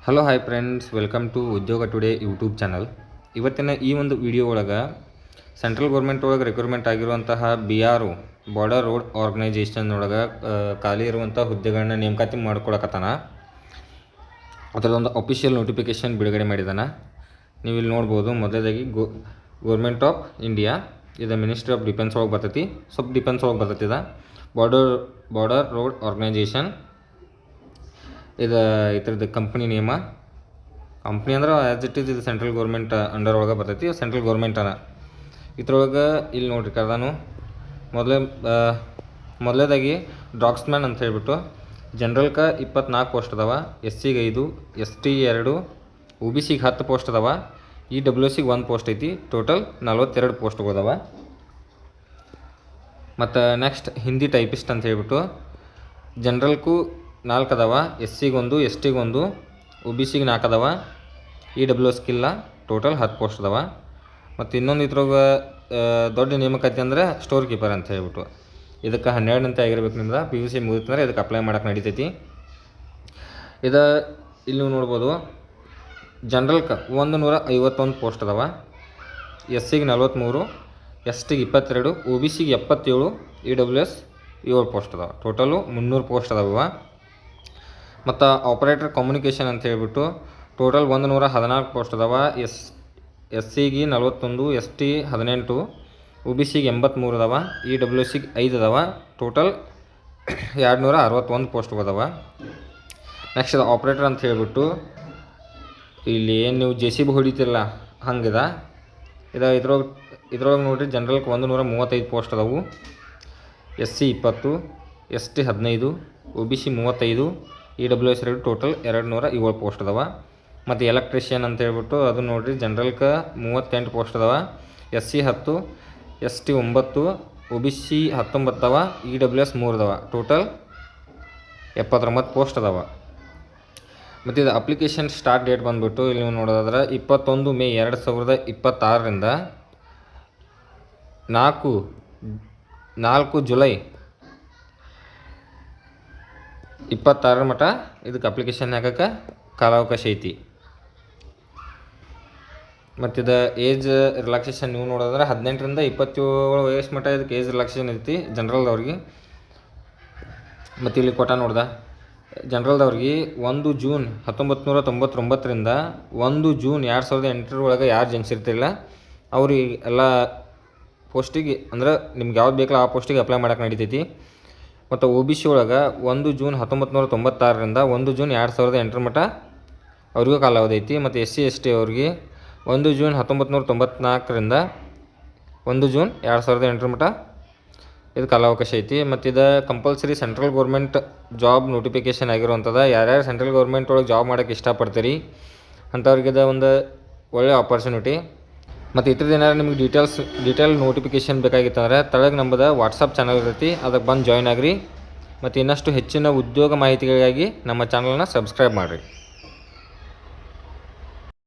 Hello hi friends, welcome to Udyoga today YouTube channel. ಇವತ್ತಿನ ಈ ಒಂದು ವಿಡಿಯೋ ಒಳಗೆ ಸೆಂಟ್ರಲ್ ಗೌರ್ಮೆಂಟ್ ಒಳಗೆ ರಿಕ್ರೂಟ್ಮೆಂಟ್ ಆಗಿರುವಂತಹ BRO ಬಾರ್ಡರ್ ರೋಡ್ ಆರ್ಗನೈಜೇಷನ್ ಒಳಗೆ ಖಾಲಿ ಇರುವಂಥ ಹುದ್ದೆಗಳನ್ನ ನೇಮಕಾತಿ ಮಾಡ್ಕೊಳಕತ್ತಾನ. ಅದರದೊಂದು ಅಫಿಷಿಯಲ್ ನೋಟಿಫಿಕೇಷನ್ ಬಿಡುಗಡೆ ಮಾಡಿದಾನೆ. ನೀವು ಇಲ್ಲಿ ನೋಡ್ಬೋದು. ಮೊದಲೇದಾಗಿ ಗೌರ್ಮೆಂಟ್ ಆಫ್ ಇಂಡಿಯಾ, ಇದು ಮಿನಿಸ್ಟ್ರಿ ಆಫ್ ಡಿಫೆನ್ಸ್ ಒಳಗೆ ಬರ್ತೈತಿ, ಡಿಫೆನ್ಸ್ ಒಳಗೆ ಬರ್ತೈತಿ. ಇದು ಬಾರ್ಡರ್ ರೋಡ್ ಆರ್ಗನೈಜೇಷನ್, ಇದ್ರದ್ದು ಕಂಪ್ನಿ ನೇಮ. ಕಂಪ್ನಿ ಅಂದ್ರೆ ಆ್ಯಸ್ ಇಟ್ ಈಸ್ ಇದು ಸೆಂಟ್ರಲ್ ಗೌರ್ಮೆಂಟ್ ಅಂಡರ್ ಒಳಗೆ ಬರ್ತೈತಿ. ಸೆಂಟ್ರಲ್ ಗೌರ್ಮೆಂಟ್ ಇದ್ರೊಳಗೆ ಇಲ್ಲಿ ನೋಡ್ರಿ ಕರ್ದಾನು. ಮೊದಲೇದಾಗಿ ಡ್ರಾಗ್ಸ್ಮ್ಯಾನ್ ಅಂತ ಹೇಳ್ಬಿಟ್ಟು ಜನರಲ್ಗೆ 24 ಪೋಸ್ಟ್ ಅದಾವ, SCಗೆ 5, ST 2, OBCಗೆ 10 ಪೋಸ್ಟ್ ಅದಾವ, EWSಗೆ 1 ಪೋಸ್ಟ್ ಐತಿ. ಟೋಟಲ್ 42 ಪೋಸ್ಟ್ಗಳದಾವ. ಮತ್ತು ನೆಕ್ಸ್ಟ್ ಹಿಂದಿ ಟೈಪಿಸ್ಟ್ ಅಂತ ಹೇಳ್ಬಿಟ್ಟು ಜನರಲ್ಗೂ 4 ಅದಾವ, SCಗೆ 1, STಗೆ 1, OBCಗೆ 4 ಅದಾವ, EWSಗೆ ಇಲ್ಲ. ಟೋಟಲ್ 10 ಪೋಸ್ಟ್ ಅದಾವ. ಮತ್ತು ಇನ್ನೊಂದು ಇದ್ರೊಳಗೆ ದೊಡ್ಡ ನೇಮಕಾತಿ ಅಂದರೆ ಸ್ಟೋರ್ ಕೀಪರ್ ಅಂತ ಹೇಳ್ಬಿಟ್ಟು, ಇದಕ್ಕೆ 12 ಆಗಿರ್ಬೇಕು. ನಿಮ್ದು PUC ಮುಗಿತಂದ್ರೆ ಇದಕ್ಕೆ ಅಪ್ಲೈ ಮಾಡೋಕೆ ನಡೀತೈತಿ. ಇಲ್ಲಿ ನೀವು ನೋಡ್ಬೋದು. ಜನರಲ್ಗೆ 151 ಪೋಸ್ಟ್ ಅದಾವ, SCಗೆ 43, STಗೆ 22, OBCಗೆ 77, EWS 7 ಪೋಸ್ಟ್ ಅದಾವ. ಟೋಟಲು 300 ಪೋಸ್ಟ್ ಅದಾವ. ಮತ್ತು ಆಪ್ರೇಟರ್ ಕಮ್ಯುನಿಕೇಷನ್ ಅಂತ ಹೇಳ್ಬಿಟ್ಟು ಟೋಟಲ್ 114 ಪೋಸ್ಟ್ ಅದಾವ. SCಗೆ 41, ST 18, OBCಗೆ 83 ಅದಾವ, EWSಗೆ 5 ಅದಾವ. ಟೋಟಲ್ 261 ಪೋಸ್ಟ್ಗಳದಾವ. ನೆಕ್ಸ್ಟ್ ಇದು ಆಪ್ರೇಟರ್ ಅಂತ ಹೇಳ್ಬಿಟ್ಟು ಇಲ್ಲಿ ಏನು ನೀವು JCB ಹೊಡಿತಿರಲ್ಲ ಹಂಗಿದೆ. ಇದ್ರೊಳಗೆ ನೋಡಿರಿ, ಜನರಲ್ಗೆ 135 ಪೋಸ್ಟ್ ಅದಾವು, SC 20, ST 15, OBC 35, EWS 2. Total 207 post ಅದಾವ. ಮತ್ತು ಎಲೆಕ್ಟ್ರಿಷಿಯನ್ ಅಂತ ಹೇಳ್ಬಿಟ್ಟು ಅದು ನೋಡಿರಿ, ಜನರಲ್ಗೆ 38 ಪೋಸ್ಟ್ ಅದಾವ, SC 10, ST 9, OBC 19 ಅದಾವ, EWS 3 ಅದಾವ. ಟೋಟಲ್ 79 ಪೋಸ್ಟ್ ಅದಾವ. ಮತ್ತು ಇದು ಅಪ್ಲಿಕೇಶನ್ ಸ್ಟಾರ್ಟ್ ಡೇಟ್ ಬಂದುಬಿಟ್ಟು ಇಲ್ಲಿ ನೀವು ನೋಡೋದಾದ್ರೆ 21 ಮೇ 2026ರಿಂದ 4 ಜುಲೈ 26 ಮಟ್ಟ ಇದಕ್ಕೆ ಅಪ್ಲಿಕೇಶನ್ ಹಾಕಕ್ಕೆ ಕಾಲಾವಕಾಶ ಐತಿ. ಮತ್ತು ಇದು ಏಜ್ ರಿಲ್ಯಾಕ್ಸೇಷನ್ ನೀವು ನೋಡೋದ್ರೆ 18ರಿಂದ 27 ವಯಸ್ಸು ಮಟ್ಟ ಇದಕ್ಕೆ ಏಜ್ ರಿಲ್ಯಾಕ್ಸೇಷನ್ ಐತಿ ಜನರಲ್ದವ್ರಿಗೆ. ಮತ್ತು ಇಲ್ಲಿ ನೋಡ್ದೆ, ಜನರಲ್ದವ್ರಿಗೆ 1 ಜೂನ್ 1999ರಿಂದ 1 ಜೂನ್ 2008 ಒಳಗೆ ಯಾರು ಜನಿಸಿರ್ತಿಲ್ಲ ಅವ್ರಿಗೆ ಎಲ್ಲ ಪೋಸ್ಟಿಗೆ ಅಂದ್ರೆ ನಿಮ್ಗೆ ಯಾವ್ದು ಬೇಕಲ್ಲ ಆ ಪೋಸ್ಟಿಗೆ ಅಪ್ಲೈ ಮಾಡೋಕೆ ನಡೀತೈತಿ. ಮತ್ತು OBC ಒಳಗೆ 1 ಜೂನ್ 1996ರಿಂದ 1 ಜೂನ್ 2008 ಮಟ್ಟ ಅವ್ರಿಗೂ ಕಾಲಾವಧಿ ಐತಿ. ಮತ್ತು SC ST ಅವ್ರಿಗೆ 1 ಜೂನ್ 1994ರಿಂದ 1 ಜೂನ್ 2008 ಮಟ್ಟ ಇದು ಕಾಲಾವಕಾಶ ಐತಿ. ಮತ್ತು ಇದು compulsory central government job notification ಆಗಿರುವಂಥದ್ದು. ಯಾರ್ಯಾರು ಸೆಂಟ್ರಲ್ ಗೌರ್ಮೆಂಟ್ ಒಳಗೆ ಜಾಬ್ ಮಾಡೋಕ್ಕೆ ಇಷ್ಟಪಡ್ತೀರಿ ಅಂಥವ್ರಿಗೆ ಇದು ಒಂದು ಒಳ್ಳೆಯ ಆಪರ್ಚುನಿಟಿ. ಮತ್ತು ಇದ್ರದ್ದು ಏನಾದ್ರು ನಿಮಗೆ ಡೀಟೇಲ್ ನೋಟಿಫಿಕೇಷನ್ ಬೇಕಾಗಿತ್ತಂದ್ರೆ ತಳಗೆ ನಮ್ಮದು ವಾಟ್ಸಪ್ ಚಾನಲ್ ಇರ್ತೈತಿ, ಅದಕ್ಕೆ ಬಂದು ಜಾಯ್ನ್ ಆಗಿರಿ. ಮತ್ತು ಇನ್ನಷ್ಟು ಹೆಚ್ಚಿನ ಉದ್ಯೋಗ ಮಾಹಿತಿಗಳಿಗಾಗಿ ನಮ್ಮ ಚಾನಲ್ನ ಸಬ್ಸ್ಕ್ರೈಬ್ ಮಾಡಿರಿ.